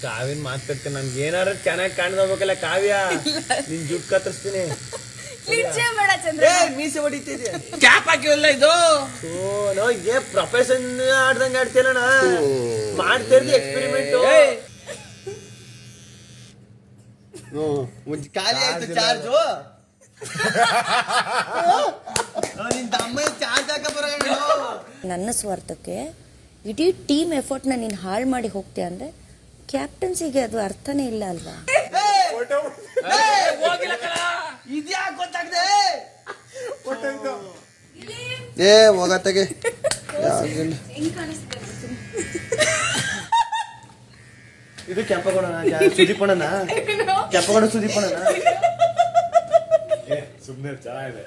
ಕಾವ್ಯನ್ ಮಾತಾಡ್ತೀನಿ ನನ್ಗೆ ಏನಾದ್ರು ಚೆನ್ನಾಗಿ ಕಾಣ್ದೋಗ್ಬೇಕಲ್ಲ ಕಾವ್ಯ ನಿನ್ ಜುಟ್ ಕತ್ತರಿಸ್ತೀನಿ ಮೀಸೆ ಹೊಡಿತಿದ್ಯ ಕ್ಯಾಪ್ ಹಾಕಿವಲ್ಲ ಇದು ನೋ ಏ ಪ್ರೊಫೆಷನ್ ಆಡ್ದಂಗ ಆಡ್ತೀನಣ್ಣ ಮಾಡ್ತಿರ್ದಿ ಎಕ್ಸ್ಪೆರಿಮೆಂಟ್ ಖಾಲಿ ಆಯ್ತು ಚಾರ್ಜು ನಿನ್ ತಮ್ಮ ಚಾರ್ಜ್ ಹಾಕ ಬರೋಣ ನನ್ನ ಸ್ವಾರ್ಥಕ್ಕೆ ಇಡೀ ಟೀಮ್ ಎಫರ್ಟ್ನ ನೀನು ಹಾಳು ಮಾಡಿ ಹೋಗ್ತೀಯ ಅಂದ್ರೆ ಕ್ಯಾಪ್ಟನ್ಸಿಗೆ ಅದು ಅರ್ಥನೇ ಇಲ್ಲ ಅಲ್ವಾ? ಇದ್ಯಾಕೆ ಗೊತ್ತಾಗ್ದೆ ಏ ಹೋಗತ್ತಗೆ ಇದು ಕೆಂಪಗೋಣ ಸುದೀಪಣ್ಣ ಕೆಂಪಗೋಣ ಸುದೀಪಣ್ಣ ಸುಮ್ಮನೆ ಚೆನ್ನಾಗಿದೆ.